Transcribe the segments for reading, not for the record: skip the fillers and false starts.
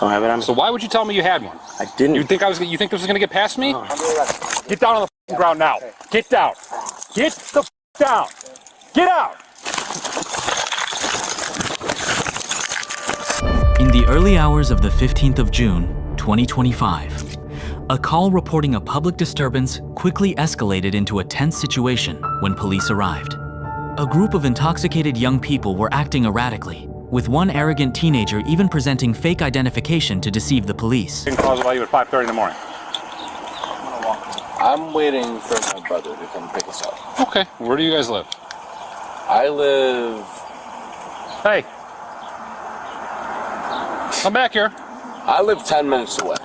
Don't have it on me. So why would you tell me you had one? I didn't. You think this was gonna get past me? No. Get down on the ground now. Get down. Get the down. Get out. In the early hours of the 15th of June, 2025, a call reporting a public disturbance quickly escalated into a tense situation when police arrived. A group of intoxicated young people were acting erratically, with one arrogant teenager even presenting fake identification to deceive the police. Didn't call about you at 5:30 in the morning. I'm waiting for my brother to come pick us up. Okay. Where do you guys live? I live... Hey. Come back here. I live 10 minutes away.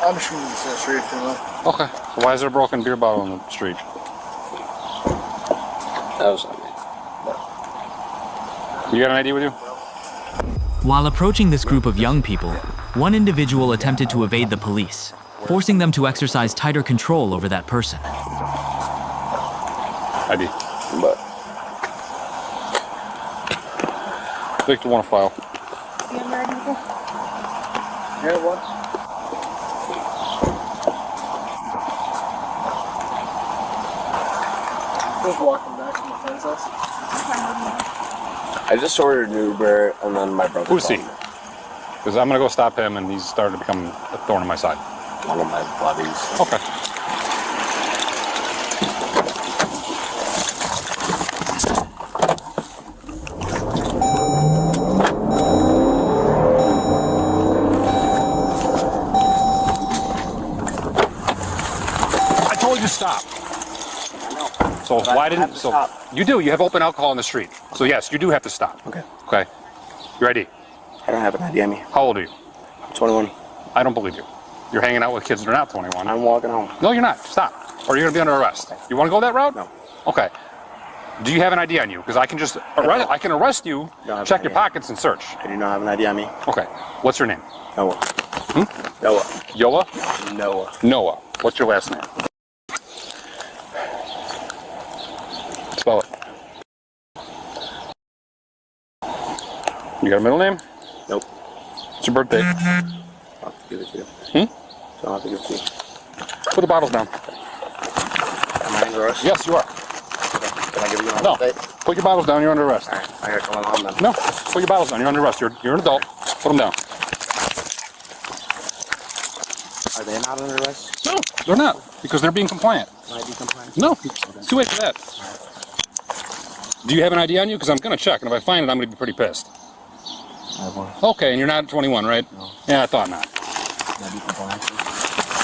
I'm shooting the street if you want. Okay. So why is there a broken beer bottle on the street? That was on me. You got an ID with you? While approaching this group of young people, one individual attempted to evade the police, forcing them to exercise tighter control over that person. ID. But Victor, want a file? Yeah, what? Just walking back from my friend's house. I just ordered an Uber and then my brother Who's he? called me. Because I'm gonna go stop him and he's starting to become a thorn in my side. One of my buddies. Okay. I told you to stop. So why didn't you do? You have open alcohol in the street. So yes, you do have to stop. Okay. Okay. Your ID. I don't have an ID on me. How old are you? I'm 21. I don't believe you. You're hanging out with kids that are not 21. I'm walking home. No, you're not. Stop. Or you're going to be under arrest. You want to go that route? No. Okay. Do you have an ID on you? Because I can just arrest, I can arrest you, No, I have check an your ID. pockets, and search. I do not have an ID on me. Okay. What's your name? Noah. Noah. Yola? Noah. Noah. What's your last name? Spell it. You got a middle name? Nope. What's your birthday? I'll have to give it to you. So I'll have to give it to you. Put the bottles down. Am I under arrest? Yes, you are. Can I give you my No. birthday? Put your bottles down. You're under arrest. Alright, I gotta come home then. No. Put your bottles down. You're under arrest. You're an adult. Put them down. Are they not under arrest? No, they're not. Because they're being compliant. Can I be compliant? No. It's too late for that. Do you have an ID on you? Because I'm going to check, and if I find it, I'm going to be pretty pissed. I have one. Okay, and you're not 21, right? No. Yeah, I thought not. Can I be compliant?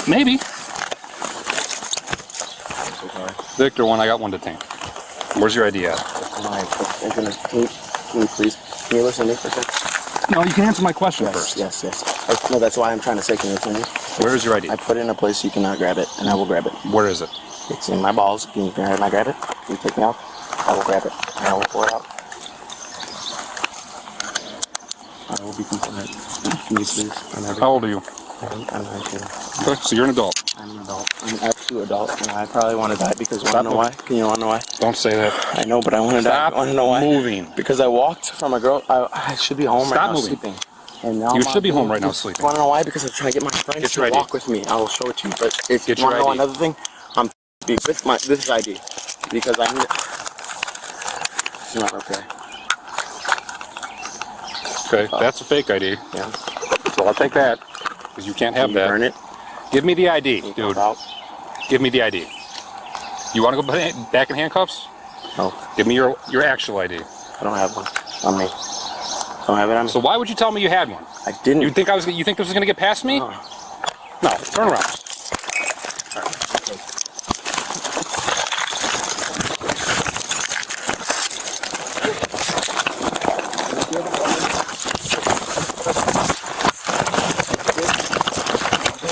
Maybe. Okay. Victor, one, I got one detained. Where's your ID at? Can you please, can you listen to me for a second? No, you can answer my question Yes, first. yes. No, that's why I'm trying to say, can you listen to me? Where's your ID? I put it in a place you cannot grab it, and I will grab it. Where is it? It's in my balls. Can you grab it? Can you take me off? I will grab it, and I will pull it out. I will be compliant. Can you please? How old are you? I'm 19. Okay, so you're an adult. I'm an adult. I'm an absolute adult, and I probably want to die because you want to know why? Can you want to know why? Don't say that. I know, but I want to die. Stop I want to know why. moving. Because I walked from a girl. I should be home Stop right now moving. sleeping. And now You I'm should be out home here. right now sleeping. You want to know why? Because I'm trying to get my friends Get your to ID. walk with me. I will show it to you. But if Get you want your to know ID. another thing, I'm with my. This is ID because I need it. It's not okay. Okay, that's a fake ID. Yeah. So I'll take that. Because you can't have Can you that. burn it? Give me the ID, Can you dude. pop out? Give me the ID. You want to go back in handcuffs? No, Give me your actual ID. I don't have one on me. I don't have it on me. So why would you tell me you had one? I didn't. You think this was gonna get past me? Oh. No, turn around.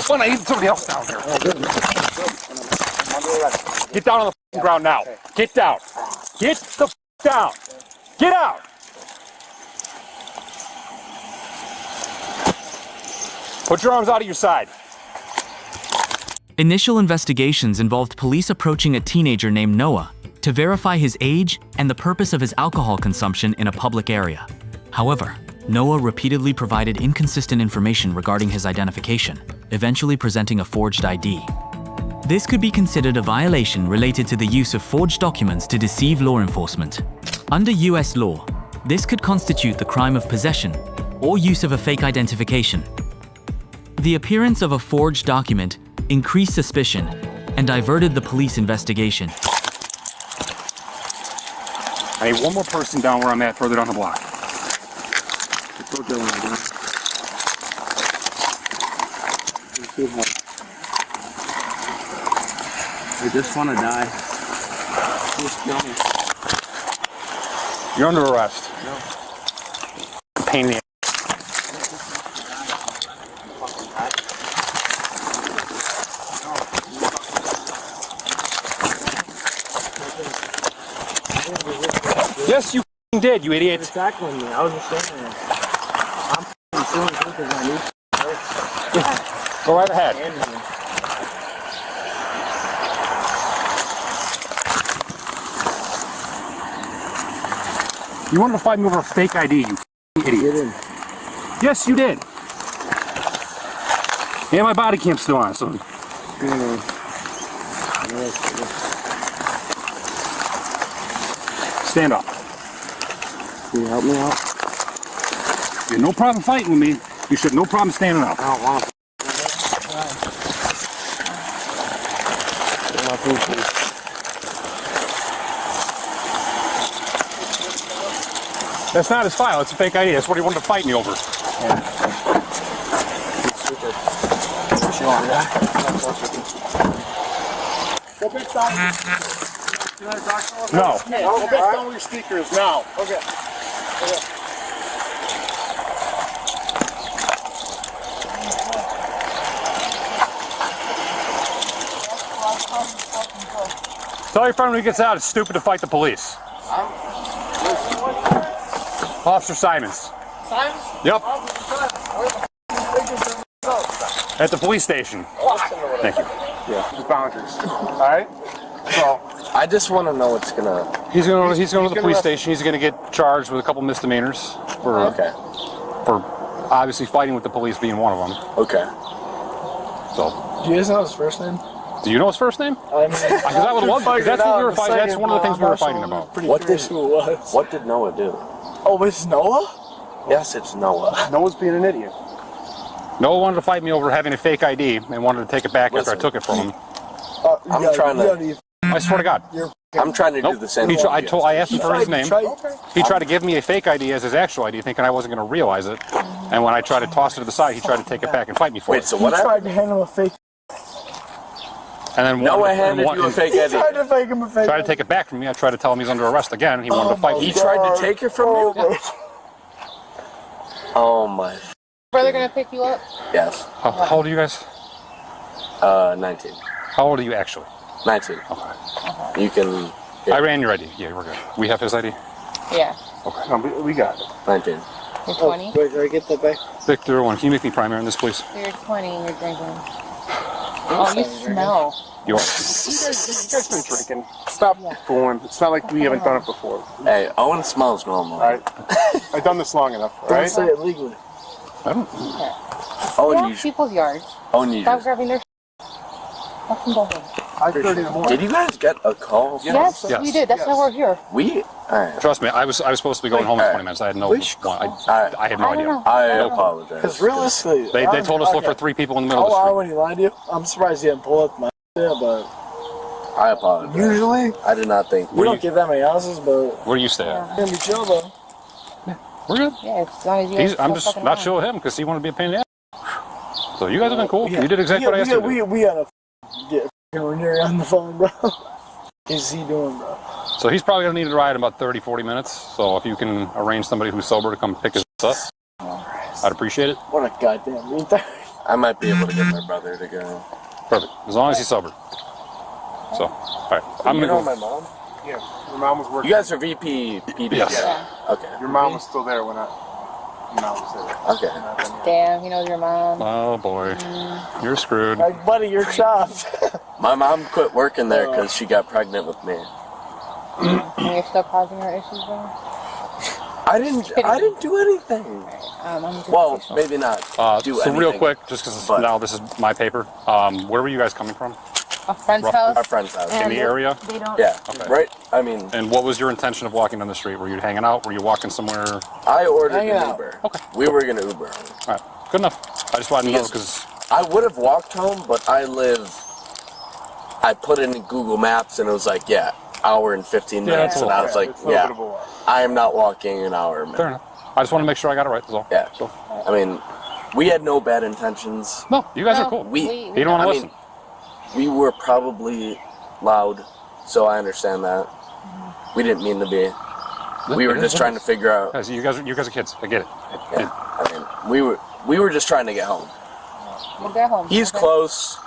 Fun, I need somebody else down here. Get down on the ground now. Get down. Get the down. Get out. Put your arms out of your side. Initial investigations involved police approaching a teenager named Noah to verify his age and the purpose of his alcohol consumption in a public area. However, Noah repeatedly provided inconsistent information regarding his identification, eventually presenting a forged ID. This could be considered a violation related to the use of forged documents to deceive law enforcement. Under US law, this could constitute the crime of possession or use of a fake identification. The appearance of a forged document increased suspicion and diverted the police investigation. I need one more person down where I'm at, further down the block. I just want to die. Please kill me. You're under arrest. No. Pain in the ass. Yes, you did, you idiot. You're tackling me. I was just saying that. I'm feeling good because I need Go right ahead. You wanted to fight me over a fake ID, you idiot. Yes, you did. Yeah, my body cam's still on, so. Stand up. Can you help me out? You have no problem fighting with me. You should have no problem standing up. I don't want to. That's not his file, it's a fake ID. That's what he wanted to fight me over. No. Go back down with your speakers now. Okay. Tell your friend when he gets out, it's stupid to fight the police. Officer Simons. Simons? Yep. At the police station. Thank you. Yeah. The boundaries. All right. So I just want to know what's gonna. He's going to the police station. He's going to get charged with a couple misdemeanors for obviously fighting with the police being one of them. Okay. So. do you guys know his first name? Do you know his first name? I mean, Because I would love to. Because that's what we were fighting. That's one of the things we were fighting about. What did who it was? What did Noah do? Oh, it's Noah? Yes, it's Noah. Noah's being an idiot. Noah wanted to fight me over having a fake ID and wanted to take it back after I took it from him. I'm trying to. I swear to God. I'm trying to do the same thing. I asked him for his name. He tried to give me a fake ID as his actual ID, thinking I wasn't going to realize it. And when I tried to toss it to the side, he tried to take it back and fight me for it. Wait, so what? He tried to hand him a fake. And then Noah handed you a fake ID. He tried to fake him a fake. Tried to take it back from me. I tried to tell him he's under arrest again. He wanted to fight me. He tried to take it from you? Oh my. Brother gonna pick you up? Yes. How old are you guys? 19. How old are you actually? 19. Okay. You can. Yeah. I ran your ID. Yeah, we're good. We have his ID? Yeah. Okay. No, we got it. 19. You're 20? Wait, did I get that back? Victor, can you make me primary on this, please? You're 20 and you're drinking. Oh, you smell. You are. You guys been drinking. Stop fooling. It's not like we haven't done it before. Hey, Owen smells normal. Alright? I've done this long enough, Don't alright? say it legally. I don't. Owen, Yeah, you. people's yards. Owen, you. Stop grabbing their fucking bullshit. 5:30 in the morning. Did you guys get a call? Yes, Yes. we did. That's why we're here. We. Alright. Trust me, I was supposed to be going home in 20 minutes. I had no. Which I had no I don't idea. know. I No problem. apologize. Because realistically, They told us to look for 3 people in the middle of how the are street. when he lied to you? I'm surprised he didn't pull up my idea, but I apologize. usually I did not think. we don't get that many houses, but Where do you stay at? it's gonna be chill though. We're good. Yeah, as long as you guys I'm don't just fucking not lie. chill with him because he wanted to be a pain in the ass. So you guys have been cool. You did exactly what I asked you to do. We gotta get Ranieri on the phone, bro. Is he doing, bro? So he's probably going to need a ride in about 30, 40 minutes. So if you can arrange somebody who's sober to come pick his up, I'd appreciate it. What a goddamn retard. I might be able to get my brother to go. Perfect. As long as he's sober. So, all right. I'm You going know to my mom? Yeah, your mom was working. You guys are VP PD? Yes. Yeah. Okay. Your mom was still there when I was there. Okay. Damn, he knows your mom. Oh, boy. You're screwed. Like, buddy, you're chopped. My mom quit working there because she got pregnant with me. And you're still causing her issues, bro? I didn't do anything. Well, maybe not do so anything. real quick, just because now this is my paper. Where were you guys coming from? A friend's house. Our friend's house. In the area? They don't. Yeah, Okay. right? I mean, And what was your intention of walking down the street? Were you hanging out? Were you walking somewhere? I ordered Hang an out. Uber. Okay. We were going to Uber home. All right, good enough. I just wanted to know because I would have walked home, but I put it in Google Maps and it was like, yeah, hour and 15 minutes. it's And I was like, yeah, I am not walking an hour. Man. fair enough. I just want to make sure I got it right. That's all. Yeah. So, I mean, we had no bad intentions. no, you guys are cool. We You don't want to I listen. mean, we were probably loud, so I understand that. We didn't mean to be. We were just trying to figure out. Guys, you guys are kids. I get it. Yeah, I mean, we were just trying to get home. We'll get home. He's close.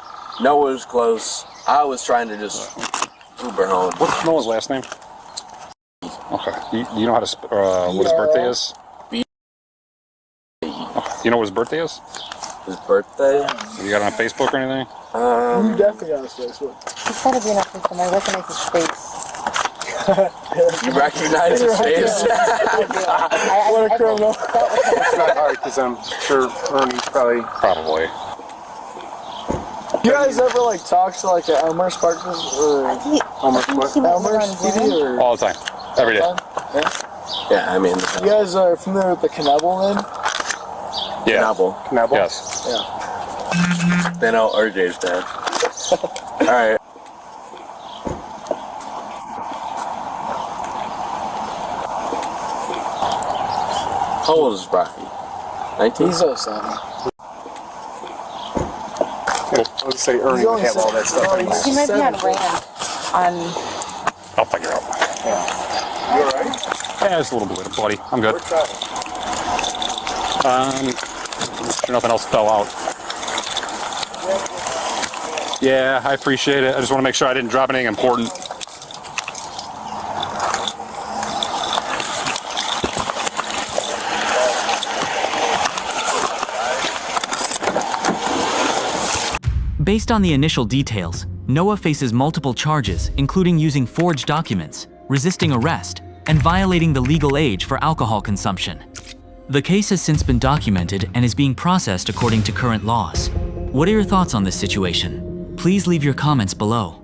Noah's close. I was trying to just Uber home. What's Noah's last name? Okay. You know how to what his birthday is? B. Okay. You know what his birthday is? His birthday? You got it on Facebook or anything? You definitely got his Facebook. He's gotta be enough for I recognize his face. You recognize his face? What a criminal. It's not hard because I'm sure Ernie's probably. You guys ever like talk to like an Elmer Sparkles or Elmer PD or All the time. Every day. Yeah, I mean, you guys are familiar with the Knubbleman? Yeah. Knobble. Yes. Yeah. They know RJ's dad. Alright. How old is Rocky? 19? He's 07. I would say Ernie would have all that stuff anyway. He might be on Rand. I'll figure it out. You alright? Yeah, just a little bit, buddy. I'm good. Sure nothing else fell out. Yeah, I appreciate it. I just want to make sure I didn't drop anything important. Based on the initial details, Noah faces multiple charges, including using forged documents, resisting arrest, and violating the legal age for alcohol consumption. The case has since been documented and is being processed according to current laws. What are your thoughts on this situation? Please leave your comments below.